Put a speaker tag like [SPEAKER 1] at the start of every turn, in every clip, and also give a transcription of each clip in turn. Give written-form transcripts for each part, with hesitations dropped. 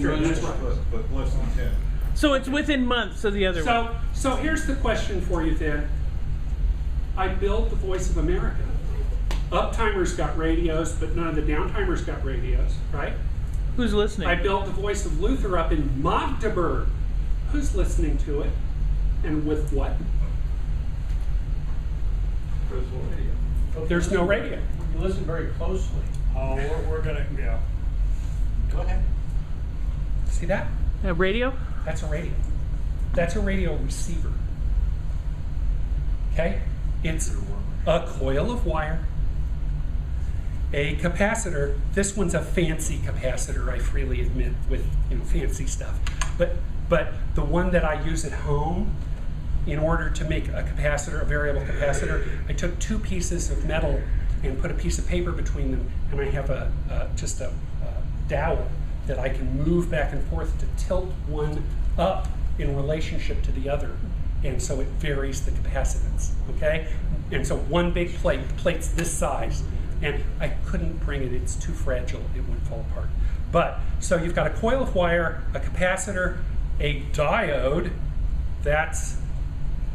[SPEAKER 1] true. That's right.
[SPEAKER 2] But less than 10.
[SPEAKER 3] So it's within months of the other one.
[SPEAKER 1] So here's the question for you then. I built the Voice of America. Uptimers got radios, but none of the downtimers got radios, right?
[SPEAKER 3] Who's listening?
[SPEAKER 1] I built the Voice of Luther up in Magdeburg. Who's listening to it? And with what?
[SPEAKER 2] Crystal radio.
[SPEAKER 1] There's no radio.
[SPEAKER 4] You listen very closely.
[SPEAKER 5] Oh, we're gonna, yeah.
[SPEAKER 4] Go ahead.
[SPEAKER 1] See that?
[SPEAKER 3] A radio?
[SPEAKER 1] That's a radio. That's a radio receiver. Okay? It's a coil of wire, a capacitor. This one's a fancy capacitor, I freely admit, with fancy stuff. But the one that I use at home, in order to make a capacitor, a variable capacitor, I took two pieces of metal and put a piece of paper between them, and I have just a dowel that I can move back and forth to tilt one up in relationship to the other. And so it varies the capacitance, okay? And so one big plate, the plate's this size, and I couldn't bring it, it's too fragile, it would fall apart. But, so you've got a coil of wire, a capacitor, a diode. That's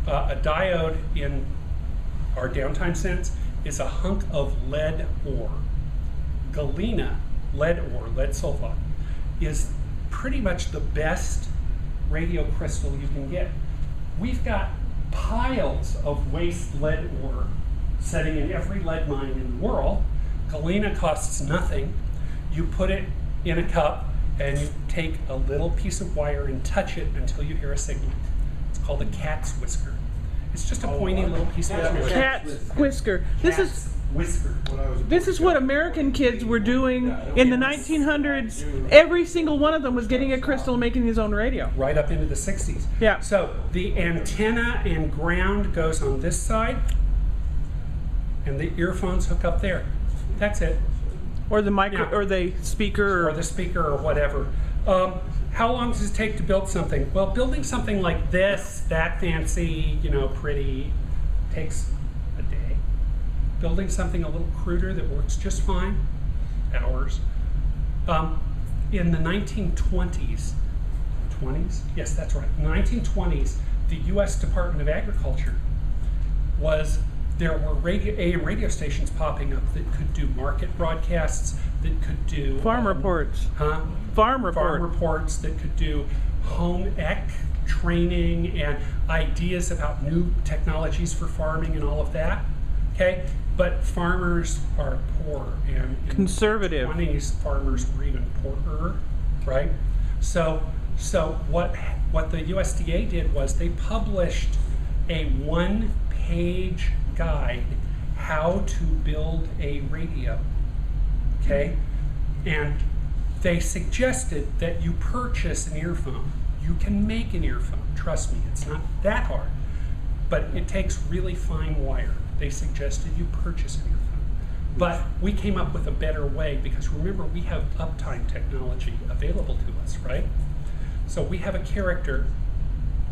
[SPEAKER 1] a diode in our downtime sense is a hunk of lead ore. Galena, lead ore, lead sulfide, is pretty much the best radio crystal you can get. We've got piles of waste lead ore sitting in every lead mine in the world. Galena costs nothing. You put it in a cup and you take a little piece of wire and touch it until you hear a signal. It's called a cat's whisker. It's just a pointy little piece of wire.
[SPEAKER 3] Cat's whisker.
[SPEAKER 1] Cat's whisker.
[SPEAKER 3] This is what American kids were doing in the 1900s. Every single one of them was getting a crystal and making his own radio.
[SPEAKER 1] Right up into the 60s.
[SPEAKER 3] Yeah.
[SPEAKER 1] So the antenna and ground goes on this side, and the earphones hook up there. That's it.
[SPEAKER 3] Or the micro,
[SPEAKER 1] Yeah.
[SPEAKER 3] or the speaker,
[SPEAKER 1] Or the speaker or whatever. How long does it take to build something? Well, building something like this, that fancy, pretty, takes a day. Building something a little cruder that works just fine, hours. In the 1920s, 20s? Yes, that's right. 1920s, the U.S. Department of Agriculture there were AM radio stations popping up that could do market broadcasts, that could do
[SPEAKER 3] farm reports.
[SPEAKER 1] Huh?
[SPEAKER 3] Farm report.
[SPEAKER 1] Farm reports, that could do home ec training and ideas about new technologies for farming and all of that. Okay, but farmers are poor, and in
[SPEAKER 3] Conservative.
[SPEAKER 1] the 20s, farmers were even poorer, right? So what the USDA did was they published a one-page guide how to build a radio. Okay, and they suggested that you purchase an earphone. You can make an earphone. Trust me, it's not that hard, but it takes really fine wire. They suggested you purchase an earphone. But we came up with a better way, because remember, we have uptime technology available to us, right? So we have a character,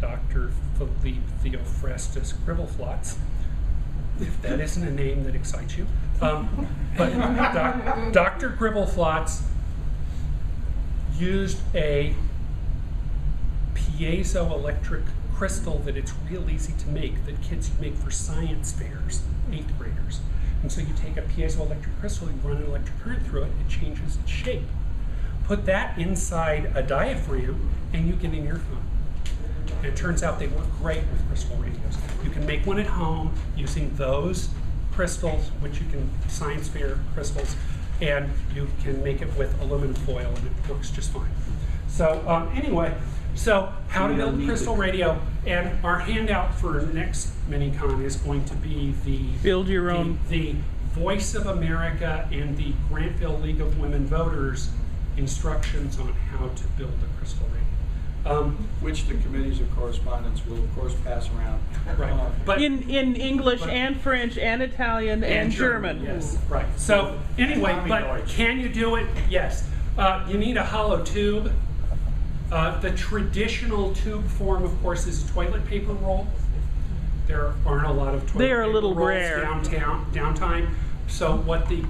[SPEAKER 1] Dr. Philippe Theophrastus Gribbleflots, if that isn't a name that excites you. But Dr. Gribbleflots used a piezoelectric crystal that it's real easy to make, that kids make for science fairs, 8th graders. And so you take a piezoelectric crystal, you run an electric current through it, it changes its shape. Put that inside a diaphragm, and you get an earphone. And it turns out they work great with crystal radios. You can make one at home using those crystals, which you can science fair crystals, and you can make it with aluminum foil, and it works just fine. So anyway, so how to build a crystal radio, and our handout for next MiniCon is going to be the Voice of America and the Grantville League of Women Voters instructions on how to build a crystal radio.
[SPEAKER 4] Which the committees of correspondence will, of course, pass around.
[SPEAKER 1] Right. But
[SPEAKER 3] in English and French and Italian and German.
[SPEAKER 1] Yes, right. So anyway, but can you do it? Yes. You need a hollow tube. The traditional tube form, of course, is a toilet paper roll. There aren't a lot of toilet
[SPEAKER 3] They are a
[SPEAKER 1] paper
[SPEAKER 3] little
[SPEAKER 1] rolls
[SPEAKER 3] rare.
[SPEAKER 1] downtime. So what the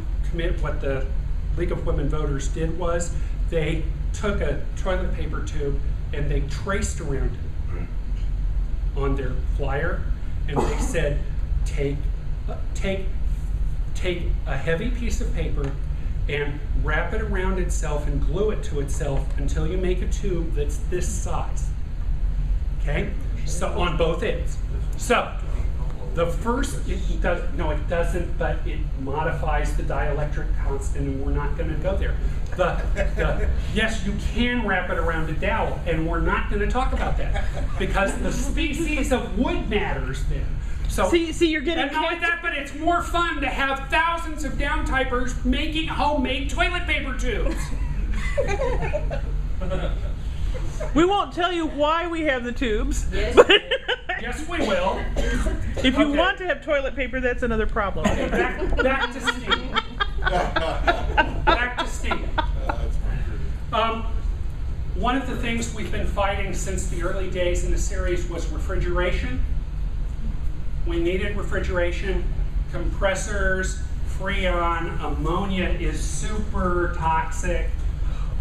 [SPEAKER 1] League of Women Voters did was they took a toilet paper tube and they traced around it on their flyer, and they said, take a heavy piece of paper and wrap it around itself and glue it to itself until you make a tube that's this size. Okay? So on both ends. So the first, it doesn't, but it modifies the dielectric constant, and we're not going to go there. Yes, you can wrap it around a dowel, and we're not going to talk about that because the species of wood matters then. So,
[SPEAKER 3] See, you're getting
[SPEAKER 1] and not only that, but it's more fun to have thousands of downtypers making homemade toilet paper tubes.
[SPEAKER 3] We won't tell you why we have the tubes.
[SPEAKER 1] Yes, we will.
[SPEAKER 3] If you
[SPEAKER 1] Okay.
[SPEAKER 3] want to have toilet paper, that's another problem.
[SPEAKER 1] Okay, back to Steve. Back to Steve. One of the things we've been fighting since the early days in the series was refrigeration. We needed refrigeration, compressors, Freon, ammonia is super toxic.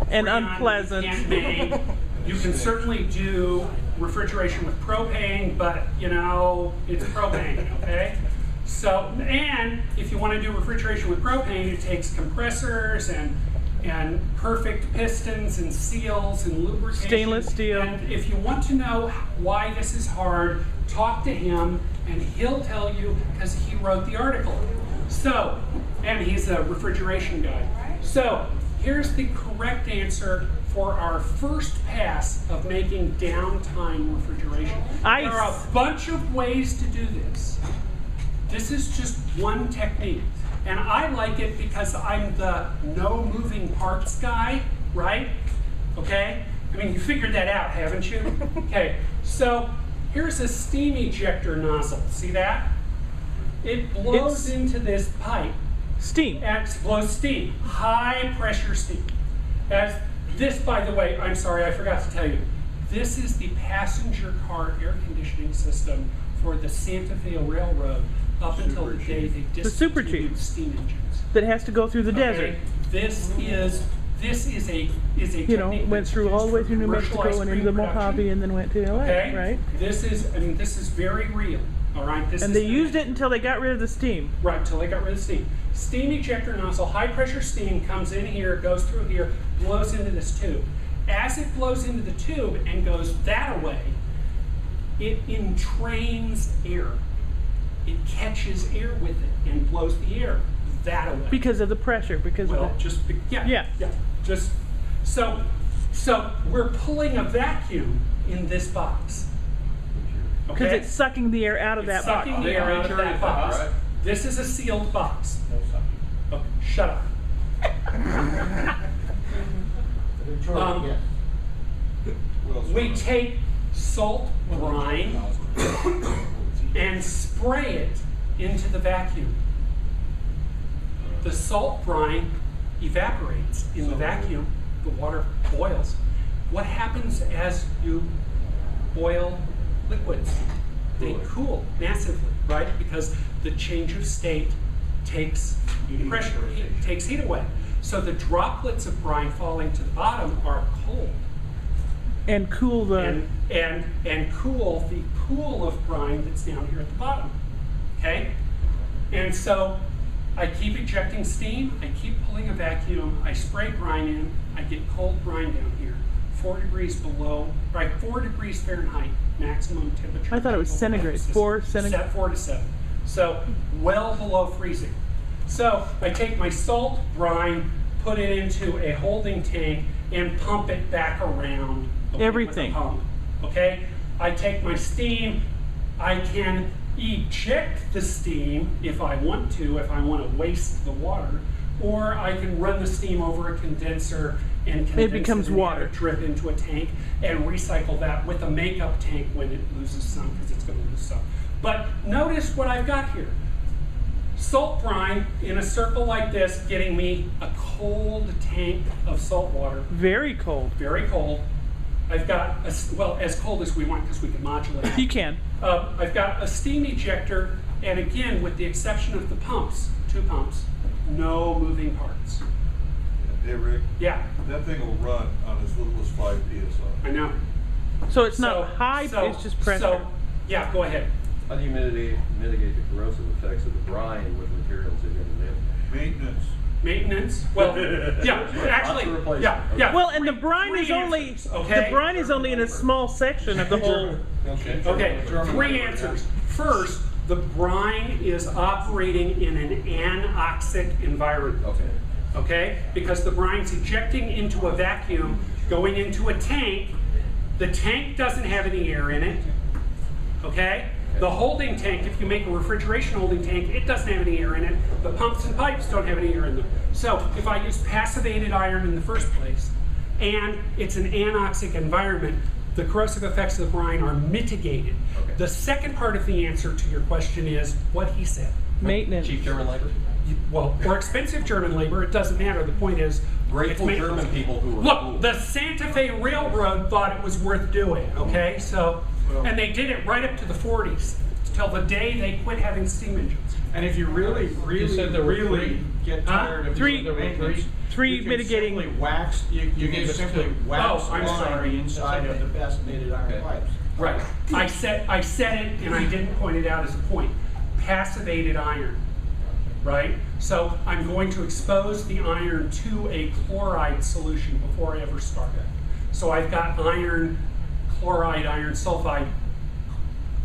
[SPEAKER 3] And
[SPEAKER 1] Freon
[SPEAKER 3] unpleasant.
[SPEAKER 1] You can't make. You can certainly do refrigeration with propane, but it's propane, okay? So, and if you want to do refrigeration with propane, it takes compressors and perfect pistons and seals and lubrication.
[SPEAKER 3] Stainless steel.
[SPEAKER 1] And if you want to know why this is hard, talk to him and he'll tell you because he wrote the article. So, and he's a refrigeration guy. So, here's the correct answer for our first pass of making downtime refrigeration.
[SPEAKER 3] Ice.
[SPEAKER 1] There are a bunch of ways to do this. This is just one technique. And I like it because I'm the no moving parts guy, right? Okay? I mean, you figured that out, haven't you? Okay, so here's a steam ejector nozzle. See that? It blows into this pipe.
[SPEAKER 3] Steam.
[SPEAKER 1] And it blows steam, high pressure steam. As this, by the way, I'm sorry, I forgot to tell you. This is the passenger car air conditioning system for the Santa Fe Railroad up until the day they
[SPEAKER 3] Super
[SPEAKER 1] discontinued
[SPEAKER 3] Chief.
[SPEAKER 1] steam engines.
[SPEAKER 3] That has to go through the
[SPEAKER 1] Okay?
[SPEAKER 3] desert.
[SPEAKER 1] This is a
[SPEAKER 3] Went
[SPEAKER 1] technique
[SPEAKER 3] through all the way
[SPEAKER 1] that's
[SPEAKER 3] through New
[SPEAKER 1] used for
[SPEAKER 3] Mexico and into the
[SPEAKER 1] commercial ice
[SPEAKER 3] Mojave
[SPEAKER 1] cream
[SPEAKER 3] and then went to LA,
[SPEAKER 1] production, okay?
[SPEAKER 3] right?
[SPEAKER 1] This is very real. All right.
[SPEAKER 3] And they used it until they got rid of the steam.
[SPEAKER 1] Right, until they got rid of the steam. Steam ejector nozzle, high pressure steam comes in here, goes through here, blows into this tube. As it blows into the tube and goes that away, it entrains air. It catches air with it and blows the air that away.
[SPEAKER 3] Because of the pressure, because
[SPEAKER 1] Well,
[SPEAKER 3] of the...
[SPEAKER 1] just
[SPEAKER 3] Yeah.
[SPEAKER 1] just so we're pulling a vacuum in this box.
[SPEAKER 3] Because
[SPEAKER 1] Okay?
[SPEAKER 3] it's sucking the air out of that
[SPEAKER 1] It's
[SPEAKER 3] box.
[SPEAKER 1] sucking the air out of that box.
[SPEAKER 2] Alright.
[SPEAKER 1] This is a sealed box. Okay, shut up. We take salt brine and spray it into the vacuum. The salt brine evaporates in the vacuum. The water boils. What happens as you boil liquids? They cool massively, right? Because the change of state takes pressure, takes heat away. So the droplets of brine falling to the bottom are cold.
[SPEAKER 3] And cool the...
[SPEAKER 1] And cool the pool of brine that's down here at the bottom. Okay? And so I keep ejecting steam, I keep pulling a vacuum, I spray brine in, I get cold brine down here, 4 degrees below, right, 4 degrees Fahrenheit maximum temperature.
[SPEAKER 3] I thought it was centigrade, 4 centigrade.
[SPEAKER 1] Set 4 to 7. So well below freezing. So I take my salt brine, put it into a holding tank, and pump it back around.
[SPEAKER 3] Everything.
[SPEAKER 1] With a pump, okay? I take my steam, I can eject the steam if I want to to waste the water, or I can run the steam over a condenser and condense
[SPEAKER 3] becomes
[SPEAKER 1] and have
[SPEAKER 3] water.
[SPEAKER 1] it drip into a tank and recycle that with a makeup tank when it loses some, because it's going to lose some. But notice what I've got here. Salt brine in a circle like this, getting me a cold tank of salt water,
[SPEAKER 3] Very cold.
[SPEAKER 1] very cold. I've got, well, as cold as we want because we can modulate.
[SPEAKER 3] You can.
[SPEAKER 1] I've got a steam ejector, and again, with the exception of the pumps, 2 pumps, no moving parts.
[SPEAKER 2] Hey, Rick,
[SPEAKER 1] Yeah,
[SPEAKER 2] that thing will run on as little as 5 PSI.
[SPEAKER 1] I know.
[SPEAKER 3] So it's not high,
[SPEAKER 1] so-
[SPEAKER 3] it's just pressure.
[SPEAKER 1] So, yeah, go ahead.
[SPEAKER 6] How do you mitigate the corrosive effects of the brine with materials that you're going to
[SPEAKER 2] Maintenance.
[SPEAKER 1] Maintenance, well, yeah, actually,
[SPEAKER 6] replacement.
[SPEAKER 1] yeah.
[SPEAKER 3] Well, and the
[SPEAKER 1] Three-
[SPEAKER 3] brine
[SPEAKER 1] three
[SPEAKER 3] is only
[SPEAKER 1] answers, okay?
[SPEAKER 3] the brine is only in a small section of the whole.
[SPEAKER 1] Okay, three answers. First, the brine is operating in an anoxic environment.
[SPEAKER 6] Okay.
[SPEAKER 1] Okay? Because the brine's ejecting into a vacuum, going into a tank. The tank doesn't have any air in it. Okay? The holding tank, if you make a refrigeration holding tank, it doesn't have any air in it. The pumps and pipes don't have any air in them. So if I use passivated iron in the first place, and it's an anoxic environment, the corrosive effects of the brine are mitigated.
[SPEAKER 6] Okay.
[SPEAKER 1] The second part of the answer to your question is what he said.
[SPEAKER 3] Maintenance.
[SPEAKER 6] Cheap German labor?
[SPEAKER 1] Well, or expensive German labor, it doesn't matter. The point is,
[SPEAKER 6] Grateful
[SPEAKER 1] it's
[SPEAKER 6] German people who were
[SPEAKER 1] Look,
[SPEAKER 6] fooled.
[SPEAKER 1] the Santa Fe Railroad thought it was worth doing, okay? So, and they did it right up to the 40s, till the day they quit having steam engines.
[SPEAKER 4] And if you really,
[SPEAKER 5] said there were
[SPEAKER 4] really
[SPEAKER 5] three.
[SPEAKER 4] get tired of
[SPEAKER 3] Three-
[SPEAKER 4] doing the maintenance,
[SPEAKER 3] three
[SPEAKER 4] you can
[SPEAKER 3] mitigating-
[SPEAKER 4] simply wax, you can
[SPEAKER 5] gave us
[SPEAKER 4] simply
[SPEAKER 5] two.
[SPEAKER 4] wax
[SPEAKER 1] Oh, I'm
[SPEAKER 4] line
[SPEAKER 1] sorry.
[SPEAKER 4] the inside of the passivated iron
[SPEAKER 6] Okay.
[SPEAKER 4] pipes.
[SPEAKER 1] Right. I said it, and I didn't point it out as a point. Passivated iron, right? So I'm going to expose the iron to a chloride solution before I ever start it. So I've got iron chloride, iron sulfide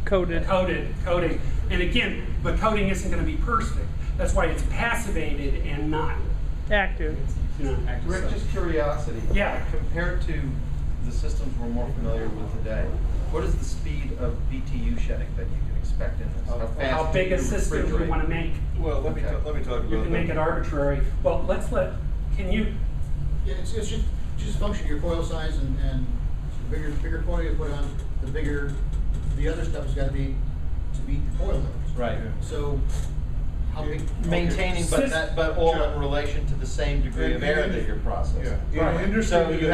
[SPEAKER 3] Coated.
[SPEAKER 1] coating. And again, the coating isn't going to be perfect. That's why it's passivated and not,
[SPEAKER 3] Active.
[SPEAKER 1] you know.
[SPEAKER 7] Rick, just curiosity.
[SPEAKER 1] Yeah.
[SPEAKER 7] Compared to the systems we're more familiar with today, what is the speed of BTU shedding that you can expect in this?
[SPEAKER 1] How
[SPEAKER 7] fast
[SPEAKER 1] big
[SPEAKER 7] do
[SPEAKER 1] a
[SPEAKER 7] you
[SPEAKER 1] system do we
[SPEAKER 7] refrigerate?
[SPEAKER 1] want to make?
[SPEAKER 2] Well, let me talk about
[SPEAKER 1] You can make it
[SPEAKER 2] that.
[SPEAKER 1] arbitrary. Well, can you,
[SPEAKER 8] Yeah, it's just a function of your coil size and the bigger coil you put on, the bigger, the other stuff has got to be to meet the coil numbers.
[SPEAKER 7] Right.
[SPEAKER 8] So, how big?
[SPEAKER 7] Maintaining, but all in relation to the same degree of air that you're processing.
[SPEAKER 2] Yeah. In industry
[SPEAKER 7] So you
[SPEAKER 2] today-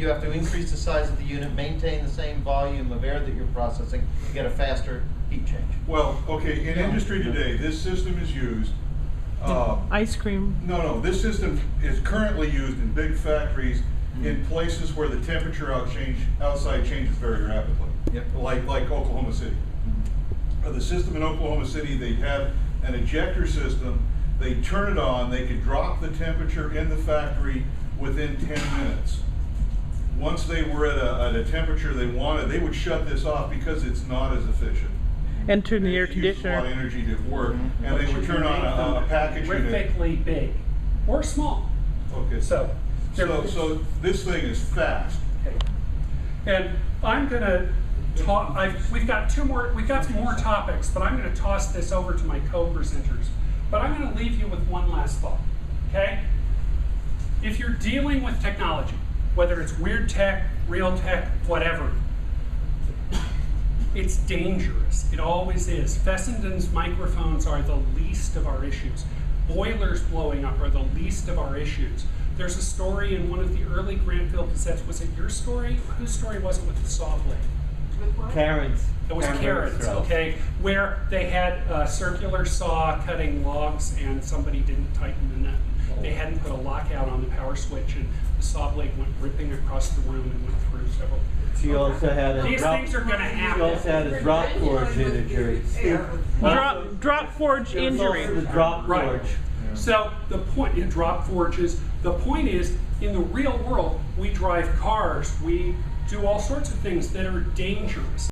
[SPEAKER 7] have to increase the size of the unit, maintain the same volume of air that you're processing, to get a faster heat change.
[SPEAKER 2] Well, okay, in industry today, this system is used,
[SPEAKER 3] Ice cream.
[SPEAKER 2] no, this system is currently used in big factories in places where the temperature outside changes very rapidly.
[SPEAKER 7] Yep.
[SPEAKER 2] Like Oklahoma City. The system in Oklahoma City, they have an ejector system. They turn it on, they could drop the temperature in the factory within 10 minutes. Once they were at a temperature they wanted, they would shut this off because it's not as efficient.
[SPEAKER 3] And turn the air
[SPEAKER 2] It uses a lot of
[SPEAKER 3] conditioner.
[SPEAKER 2] energy to work, and
[SPEAKER 1] but
[SPEAKER 2] they
[SPEAKER 1] you
[SPEAKER 2] would
[SPEAKER 1] can
[SPEAKER 2] turn on
[SPEAKER 1] make
[SPEAKER 2] a package
[SPEAKER 1] them
[SPEAKER 2] unit.
[SPEAKER 1] terrifically big or small.
[SPEAKER 2] Okay.
[SPEAKER 1] So
[SPEAKER 2] This thing is fast.
[SPEAKER 1] Okay. And I'm gonna talk. We've got some more topics, but I'm gonna toss this over to my co-presenters. But I'm gonna leave you with one last thought. Okay? If you're dealing with technology, whether it's weird tech, real tech, whatever, it's dangerous. It always is. Fessenden's microphones are the least of our issues. Boilers blowing up are the least of our issues. There's a story in one of the early Granville cassettes. Was it your story? Whose story was it with the saw blade?
[SPEAKER 9] Karen's.
[SPEAKER 1] It was Karen's, okay, where they had a circular saw cutting logs and somebody didn't tighten the nut. They hadn't put a lockout on the power switch and the saw blade went ripping across the room and went through several.
[SPEAKER 9] She also had a
[SPEAKER 1] These
[SPEAKER 9] drop.
[SPEAKER 1] things are gonna
[SPEAKER 9] She also had
[SPEAKER 1] happen.
[SPEAKER 9] a drop forge injury.
[SPEAKER 3] Drop forge
[SPEAKER 9] There was also
[SPEAKER 3] injury.
[SPEAKER 9] the drop
[SPEAKER 1] Right.
[SPEAKER 9] forge.
[SPEAKER 1] So the point, in drop forges, the point is, in the real world, we drive cars, we do all sorts of things that are dangerous.